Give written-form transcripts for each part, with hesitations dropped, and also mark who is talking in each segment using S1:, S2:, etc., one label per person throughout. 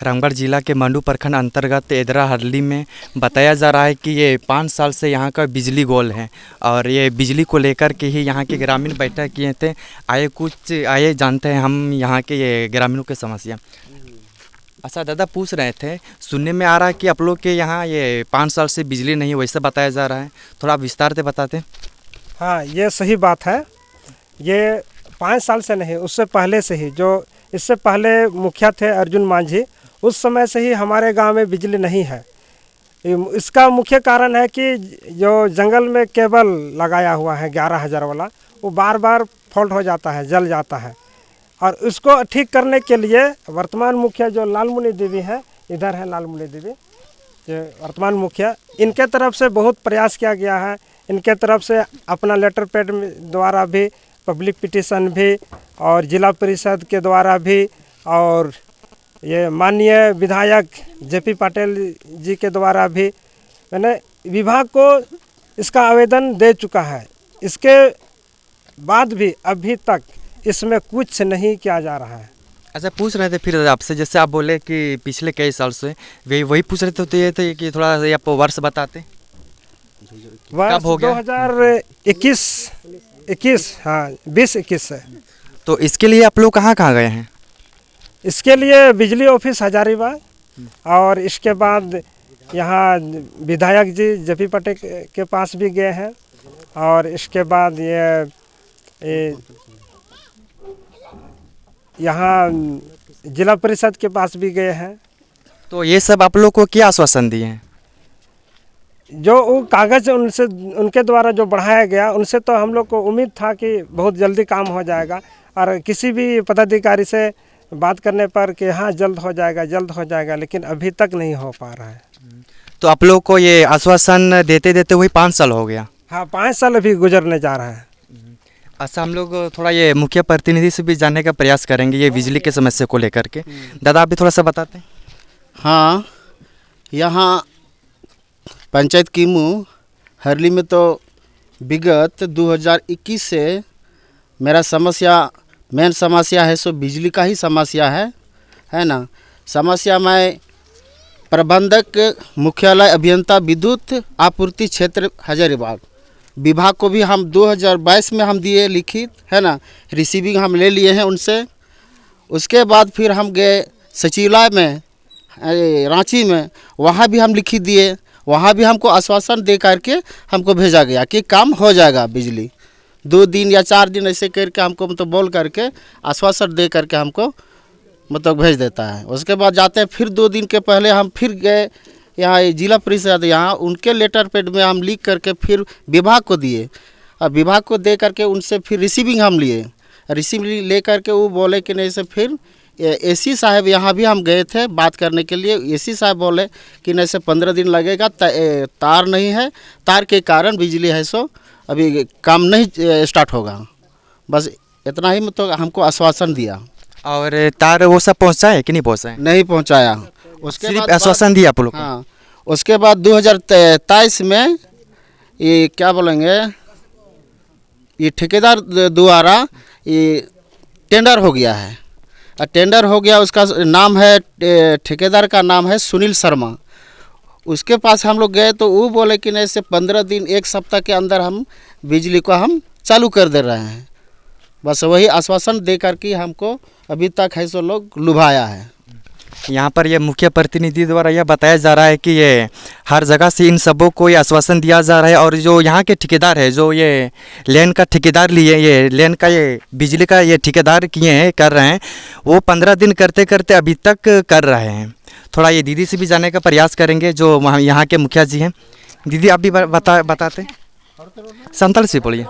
S1: रामगढ़ जिला के मंडू प्रखंड अंतर्गत एदरा हरली में बताया जा रहा है कि ये 5 साल से यहाँ का बिजली गोल है और ये बिजली को लेकर के ही यहाँ के ग्रामीण बैठक किए थे। आए जानते हैं हम यहाँ के ये ग्रामीणों की समस्या। अच्छा दादा, पूछ रहे थे, सुनने में आ रहा है कि आप लोग के यहाँ ये 5 साल से बिजली नहीं है, वैसा बताया जा रहा है, थोड़ा विस्तार से बताते।
S2: हाँ, ये सही बात है। ये 5 साल से नहीं, उससे पहले से ही, जो इससे पहले मुखिया थे अर्जुन मांझी, उस समय से ही हमारे गांव में बिजली नहीं है। इसका मुख्य कारण है कि जो जंगल में केबल लगाया हुआ है 11,000 वाला, वो बार बार फॉल्ट हो जाता है, जल जाता है। और उसको ठीक करने के लिए वर्तमान मुखिया जो लालमुनि देवी है, इधर है लालमुनि देवी जो वर्तमान मुखिया, इनके तरफ से बहुत प्रयास किया गया है। इनके तरफ से अपना लेटर पैड द्वारा भी, पब्लिक पिटीशन भी, और जिला परिषद के द्वारा भी, और ये माननीय विधायक जेपी पाटिल जी के द्वारा भी मैंने विभाग को इसका आवेदन दे चुका है। इसके बाद भी अभी तक इसमें कुछ नहीं किया जा रहा है।
S1: अच्छा, पूछ रहे थे फिर आपसे, जैसे आप बोले कि पिछले कई साल से वही पूछ रहे थे, तो ये थे कि थोड़ा आप वर्ष बताते।
S2: वर्ष 2021, हाँ 20-21 से।
S1: तो इसके लिए आप लोग कहाँ कहाँ गए हैं?
S2: इसके लिए बिजली ऑफिस हजारीबाग, और इसके बाद यहाँ विधायक जी जेपी पाटिल के पास भी गए हैं, और इसके बाद ये यहाँ जिला परिषद के पास भी गए हैं।
S1: तो ये सब आप लोग को क्या आश्वासन दिए हैं?
S2: जो वो कागज़ उनसे, उनके द्वारा जो बढ़ाया गया, उनसे तो हम लोग को उम्मीद था कि बहुत जल्दी काम हो जाएगा, और किसी भी पदाधिकारी से बात करने पर कि हाँ जल्द हो जाएगा, लेकिन अभी तक नहीं हो पा रहा है।
S1: तो आप लोग को ये आश्वासन देते देते वही 5 साल हो गया।
S2: हाँ, 5 साल अभी गुजरने जा रहा है।
S1: अच्छा, हम लोग थोड़ा ये मुखिया प्रतिनिधि से भी जानने का प्रयास करेंगे ये बिजली के समस्या को लेकर के। दादा, आप भी थोड़ा सा बताते हैं।
S3: हाँ, यहाँ पंचायत कीमू हरली में तो विगत 2021 से मेरा मेन समस्या है सो बिजली का ही समस्या है ना। समस्या मैं प्रबंधक मुख्यालय अभियंता विद्युत आपूर्ति क्षेत्र हजारीबाग विभाग को भी हम 2022 में हम दिए लिखित, है ना। रिसीविंग हम ले लिए हैं उनसे। उसके बाद फिर हम गए सचिवालय में रांची में, वहाँ भी हम लिखित दिए, वहाँ भी हमको आश्वासन दे करके हमको भेजा गया कि काम हो जाएगा बिजली। 2 दिन या 4 दिन ऐसे करके हमको मतलब बोल करके आश्वासन दे करके हमको मतलब भेज देता है। उसके बाद जाते हैं फिर 2 दिन के पहले हम फिर गए यहाँ जिला परिषद, यहाँ उनके लेटर पैड में हम लिख करके फिर विभाग को दिए, और विभाग को दे करके उनसे फिर रिसीविंग हम लिए। रिसीविंग ले करके वो बोले कि नहीं से फिर एसी साहब यहाँ भी हम गए थे बात करने के लिए। एसी साहब बोले कि नहीं से 15 दिन लगेगा, तार नहीं है, तार के कारण बिजली है सो अभी काम नहीं स्टार्ट होगा। बस इतना ही मतलब हमको आश्वासन दिया।
S1: और तार वो सब पहुँचा है कि नहीं पहुँचा है?
S3: नहीं पहुँचाया। उसके
S1: सिर्फ
S3: बाद
S1: आश्वासन दिया आप लोग को?
S3: हाँ, उसके बाद 2023 में ये क्या बोलेंगे, ये ठेकेदार द्वारा ये टेंडर हो गया है। टेंडर हो गया, उसका नाम है, ठेकेदार का नाम है सुनील शर्मा। उसके पास हम लोग गए तो वो बोले कि नहीं से 15 दिन 1 सप्ताह के अंदर हम बिजली को हम चालू कर दे रहे हैं। बस वही आश्वासन दे करके हमको अभी तक है सो लोग लुभाया है।
S1: यहाँ पर ये मुख्य प्रतिनिधि द्वारा यह बताया जा रहा है कि ये हर जगह से इन सबों को ये आश्वासन दिया जा रहा है, और जो यहाँ के ठेकेदार है, जो ये लेन का ठेकेदार लिए, ये लेन का ये बिजली का ये ठेकेदार किए हैं, कर रहे हैं, वो 15 दिन करते करते अभी तक कर रहे हैं। थोड़ा ये दीदी से भी जानने का प्रयास करेंगे जो वहाँ यहाँ के मुखिया जी हैं। दीदी, आप भी बताते संताल से बोलिए।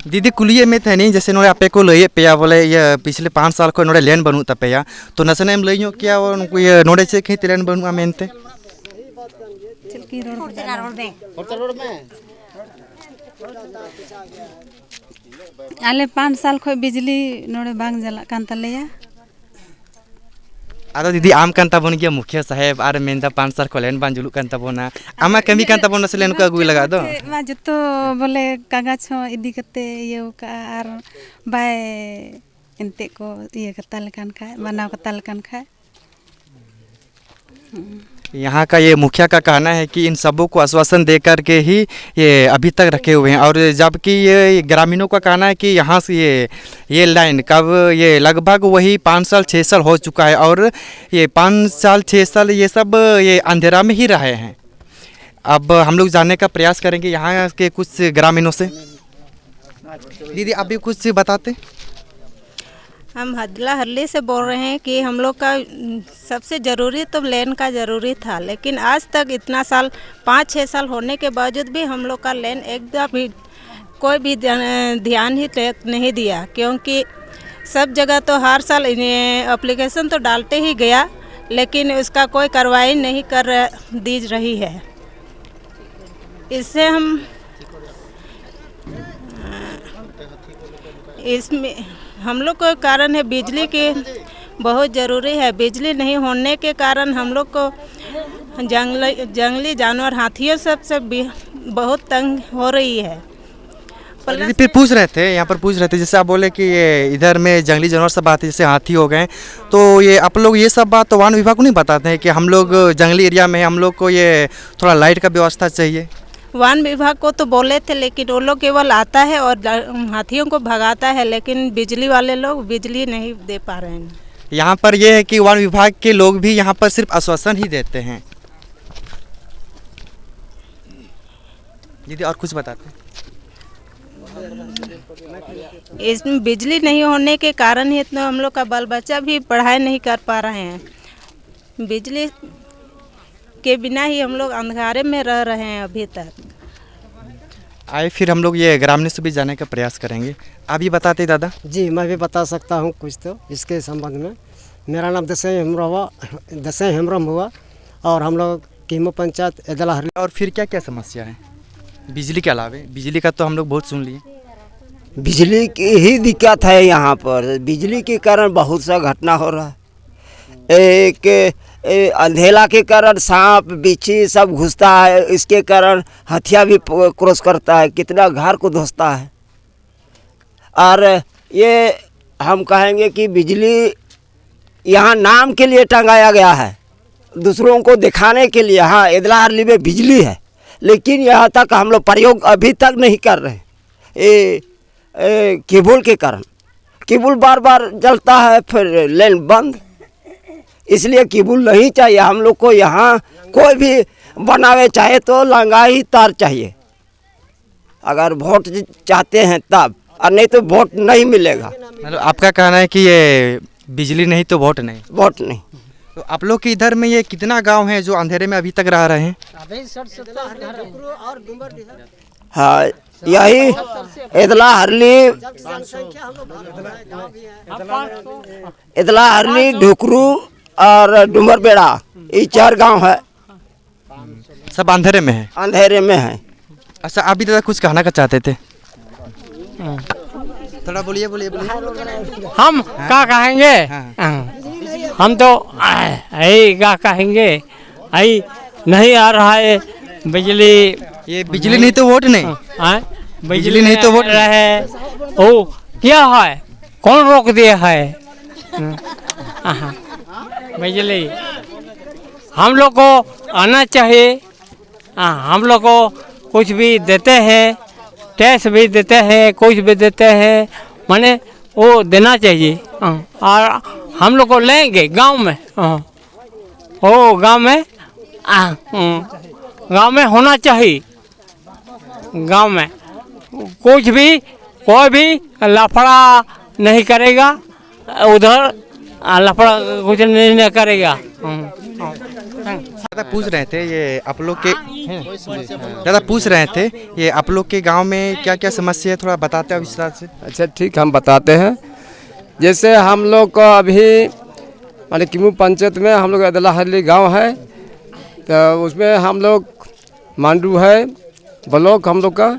S1: दीदी, कुलिये में थे नहीं, जैसे नोड़े आपे को लइए पेया बोले ये पिछले 5 साल को नोड़े लेन बनू तपेया, तो नसने में लइयो क्या वो उनको ये नोड़े से कहीं लेन बनू मेनते
S4: आले 5 साल खो बिजली नोड़े बांग जला कान तलेया।
S1: आदो दीदी, आम कान ताबोन गया मुखिया साहेब आर मेनदा 5 साल को लेन बान जुलू कान ताबोना, आमा कमी कान ताबोना से लेन को अगुई लगा दो
S4: मा जतो बोले कागज हो इदी कते ये का आर बाय एंते को ये कता लेकान खाए बनाव कता लेकान खाए।
S1: यहाँ का ये मुखिया का कहना है कि इन सबों को आश्वासन दे कर के ही ये अभी तक रखे हुए हैं, और जबकि ये ग्रामीणों का कहना है कि यहाँ से ये लाइन कब ये लगभग वही 5 साल 6 साल हो चुका है, और ये 5 साल 6 साल ये सब ये अंधेरा में ही रहे हैं। अब हम लोग जानने का प्रयास करेंगे यहाँ के कुछ ग्रामीणों से। दीदी आप भी कुछ बताते।
S5: हम हदला हरली से बोल रहे हैं कि हम लोग का सबसे ज़रूरी तो लेन का ज़रूरी था, लेकिन आज तक इतना साल 5-6 साल होने के बावजूद भी हम लोग का लेन एकदम भी कोई भी ध्यान ही नहीं दिया, क्योंकि सब जगह तो हर साल एप्लीकेशन तो डालते ही गया, लेकिन उसका कोई कार्रवाई नहीं कर दी रही है। इससे इसमें हम लोग को कारण है बिजली की बहुत ज़रूरी है। बिजली नहीं होने के कारण हम लोग को जंगली जानवर हाथियों सबसे बहुत तंग हो रही है।
S1: दीदी फिर पूछ रहे थे, यहाँ पर पूछ रहे थे, जैसे आप बोले कि ये इधर में जंगली जानवर सब आते हैं, जैसे हाथी हो गए, तो ये आप लोग ये सब बात तो वन विभाग को नहीं बताते हैं कि हम लोग जंगली एरिया में हम लोग को ये थोड़ा लाइट का व्यवस्था चाहिए?
S5: वन विभाग को तो बोले थे, लेकिन वो लोग केवल आता है और हाथियों को भगाता है, लेकिन बिजली वाले लोग बिजली नहीं दे पा रहे हैं।
S1: यहाँ पर यह है कि वन विभाग के लोग भी यहाँ पर सिर्फ आश्वासन ही देते हैं। दीदी और कुछ बताते हैं?
S5: इसमें बिजली नहीं होने के कारण ही तो हम लोग का बाल बच्चा भी पढ़ाई नहीं कर पा रहे हैं। बिजली के बिना ही हम लोग अंधकारे में रह रहे हैं अभी तक।
S1: आए फिर हम लोग ये ग्रामीण से भी जाने का प्रयास करेंगे। आप भी बताते दादा।
S6: जी मैं भी बता सकता हूँ कुछ तो इसके संबंध में। मेरा नाम दसई हेम्ब्रम हुआ और हम लोग कीमो पंचायत एदला हरली।
S1: और फिर क्या क्या समस्या है बिजली के अलावे? बिजली का तो हम लोग बहुत सुन लिए।
S7: बिजली की ही दिक्कत है यहाँ पर। बिजली के कारण बहुत सा घटना हो रहा है। एक अंधेला के कारण सांप बिच्छी सब घुसता है, इसके कारण हथिया भी क्रॉस करता है, कितना घर को धंसता है। और ये हम कहेंगे कि बिजली यहाँ नाम के लिए टंगाया गया है, दूसरों को दिखाने के लिए। हाँ एदला हरली में बिजली है, लेकिन यहाँ तक हम लोग प्रयोग अभी तक नहीं कर रहे। केबल के कारण केबल बार बार जलता है, फिर लाइन बंद, इसलिए केबल नहीं चाहिए हम लोग को। यहाँ कोई भी बनावे चाहे तो लंगाई तार चाहिए, अगर वोट चाहते हैं तब, और नहीं तो वोट नहीं मिलेगा।
S1: मतलब आपका कहना है कि ये बिजली नहीं तो वोट नहीं।
S7: वोट नहीं।
S1: तो आप लोग के इधर में ये कितना गांव है जो अंधेरे में अभी तक रह रहे हैं?
S7: हाँ यही एदला हरली ढुकरू और डुमर बेड़ा, ये 4 गांव है।
S1: सब अंधेरे में है?
S7: अंधेरे में है।
S1: अच्छा आप भी दादा कुछ कहना का चाहते थे? थोड़ा बोलिए।
S8: हम क्या कहेंगे? हम तो यही क्या कहेंगे, यही नहीं आ रहा है बिजली।
S1: ये बिजली नहीं तो वोट नहीं।
S8: बिजली नहीं तो वोट रहे ओ क्या है, कौन रोक दिया है? बिजली हम लोग को आना चाहिए। हम लोग को कुछ भी देते हैं, टैक्स भी देते हैं, कुछ भी देते हैं, माने वो देना चाहिए। और हम लोग को लेंगे गांव में। ओ गांव में होना चाहिए। गांव में कुछ भी कोई भी लफड़ा नहीं करेगा, उधर लफड़ा कुछ नहीं करेगा।
S1: दादा पूछ रहे थे ये आप लोग के दादा पूछ रहे थे ये आप लोग के गांव में क्या क्या समस्या है, थोड़ा बताते हैं विस्तार से।
S9: अच्छा ठीक, हम बताते हैं। जैसे हम लोग को अभी माने कीमू पंचायत में हम लोग एदला हरली गाँव है, तो उसमें हम लोग मांडू है ब्लॉक हम लोग का,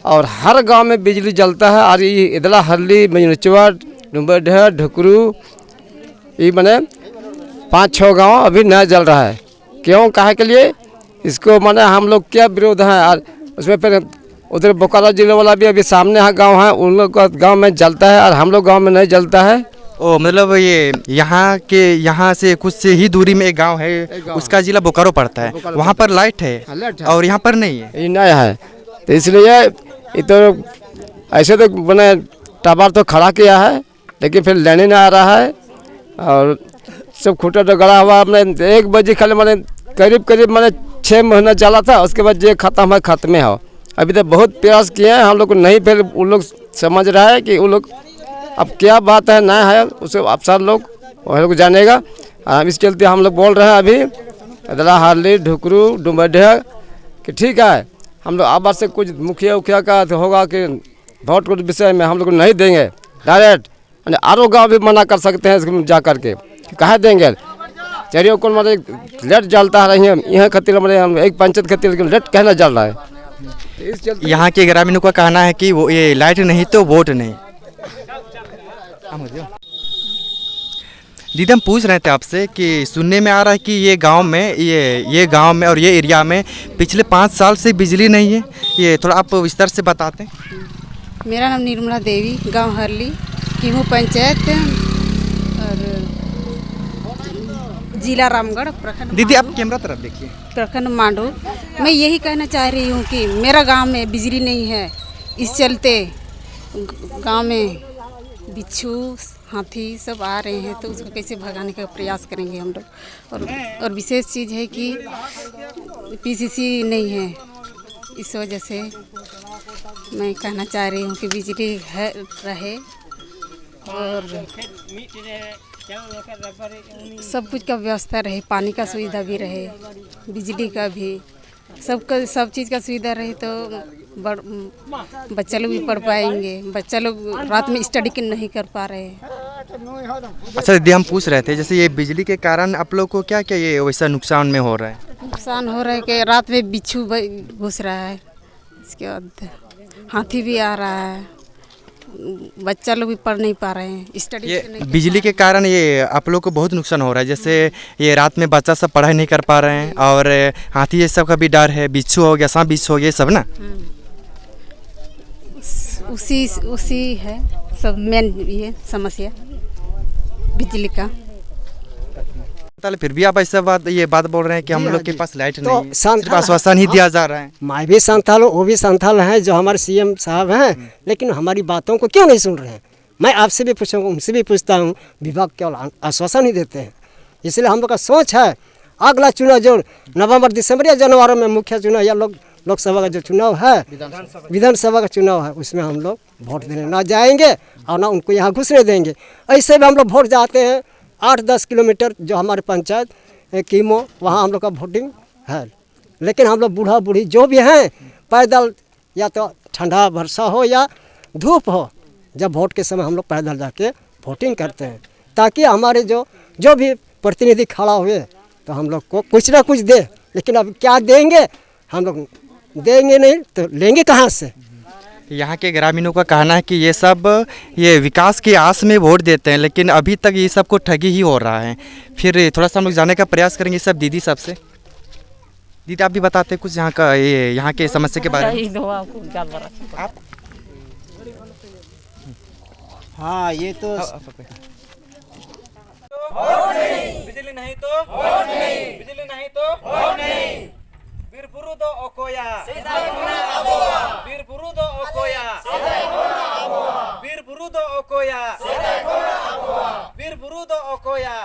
S9: और हर गांव में बिजली जलता है। और ये एदला हरली मजनचवा डुम्बरढेर ढुकरू ये माने 5-6 गांव अभी नया जल रहा है। क्यों काहे के लिए इसको माने हम लोग क्या विरोध है? और उसमें फिर उधर बोकारो जिले वाला भी अभी सामने है गांव है, उन लोग का गांव में जलता है और हम लोग गांव में नहीं जलता है।
S1: ओ मतलब ये यहाँ से कुछ से ही दूरी में एक गांव है, उसका जिला बोकारो पड़ता है, वहाँ पर लाइट है और यहाँ पर नहीं है।
S9: ये नया है तो इसलिए ये तो ऐसे तो मैंने टावर तो खड़ा किया है, लेकिन फिर लेने नहीं आ रहा है और सब खूटा तो गड़ा हुआ। मैंने 1 बजे खाली मैंने करीब मैंने 6 महीना चला था, उसके बाद ये खत्म है, खत्म हो। अभी तो बहुत प्रयास किए हैं हम लोग को नहीं, फिर उन लोग समझ रहा है कि उन लोग अब क्या बात है ना है, उसे अफसर लोग वह लोग जानेगा। इस चलते हम लोग बोल रहे हैं अभी अदला हारली ढुकरू डुमढिया कि ठीक है हम लोग आबाद से कुछ मुखिया उखिया का होगा कि वोट के विषय में हम लोग नहीं देंगे डायरेक्ट, आरो गाँव भी मना कर सकते हैं इसको जा करके कहे देंगे। चलिए कौन मतलब लेट जलता है यहाँ खातिर मतलब एक पंचायत खातिर लेट कहना जल रहा है।
S1: यहाँ के ग्रामीणों का कहना है कि वो ये लाइट नहीं तो वोट नहीं। दीदी हम पूछ रहे थे आपसे कि सुनने में आ रहा है कि ये गांव में और ये एरिया में पिछले 5 साल से बिजली नहीं है, ये थोड़ा आप विस्तार से बताते हैं।
S4: मेरा नाम निर्मला देवी, गांव हरली, कीमू पंचायत और जिला रामगढ़, प्रखंड।
S1: दीदी आप कैमरा तरफ देखिए।
S4: प्रखंड मांडू। मैं यही कहना चाह रही हूँ कि मेरा गांव में बिजली नहीं है, इस चलते गांव में बिच्छू हाथी सब आ रहे हैं, तो उसको कैसे भगाने का प्रयास करेंगे हम लोग। और विशेष चीज़ है कि पीसीसी नहीं है, इस वजह से मैं कहना चाह रही हूँ कि बिजली है रहे और सब कुछ का व्यवस्था रहे, पानी का सुविधा भी रहे, बिजली का भी, सब चीज़ का सुविधा रहे तो बच्चा लोग भी पढ़ पाएंगे। बच्चा लोग रात में स्टडी नहीं कर पा रहे हैं।
S1: अच्छा दीदी हम पूछ रहे थे जैसे ये बिजली के कारण आप लोग को क्या क्या ये वैसा नुकसान में हो रहा है?
S4: नुकसान हो रहा है कि रात में बिच्छू घुस रहा है, इसके बाद हाथी भी आ रहा है, बच्चा लोग भी पढ़ नहीं पा रहे हैं, स्टडी
S1: ये बिजली के कारण ये आप लोग को बहुत नुकसान हो रहा है। जैसे ये रात में बच्चा सब पढ़ाई नहीं कर पा रहे हैं और हाथी ये सब का भी डर है, बिच्छू हो गया, सांप बिच्छू हो गया, सब ना
S4: उसी है सब मेन ये समस्या बिजली का।
S1: फिर भी आप ऐसा ये बात बोल रहे हैं कि हम लोग के पास लाइट
S6: तो
S1: नहीं है, सिर्फ आश्वासन ही दिया जा रहा है।
S6: मैं भी संथाल हूँ, वो भी संथाल हैं जो हमारे सीएम साहब हैं, लेकिन हमारी बातों को क्यों नहीं सुन रहे हैं। मैं आपसे भी पूछूंगा, उनसे भी पूछता हूँ, विभाग केवल आश्वासन ही देते हैं। इसलिए हम लोग का सोच है अगला चुनाव जो नवंबर दिसंबर या जनवरी में मुख्य चुनाव या लोकसभा का जो चुनाव है, विधानसभा का चुनाव है, उसमें हम लोग वोट देने ना जाएंगे और ना उनको यहाँ घुसने देंगे। ऐसे भी हम लोग वोट जाते हैं 8-10 किलोमीटर जो हमारे पंचायत कीमो, वहाँ हम लोग का वोटिंग है। लेकिन हम लोग बूढ़ा बूढ़ी जो भी हैं पैदल, या तो ठंडा वर्षा हो या धूप हो, जब वोट के समय हम लोग पैदल जाके वोटिंग करते हैं, ताकि हमारे जो भी प्रतिनिधि खड़ा हुए तो हम लोग को कुछ ना कुछ दे। लेकिन अब क्या देंगे, हम लोग देंगे नहीं तो लेंगे कहाँ से।
S1: यहाँ के ग्रामीणों का कहना है कि ये विकास की आस में वोट देते हैं, लेकिन अभी तक ये सब को ठगी ही हो रहा है। फिर थोड़ा सा हम लोग जानने का प्रयास करेंगे सब दीदी सबसे। दीदी आप भी बताते हैं कुछ यहाँ के समस्या के बारे में। आप
S3: हाँ ये तो
S10: बिजली नहीं तो वोट नहीं, बिजली नहीं तो वोट नहीं। बीरपुरु दो ओकोया, बीरपुरु दो ओकोया, बीरपुरु दो ओकोया, बीरपुरु दो ओकोया।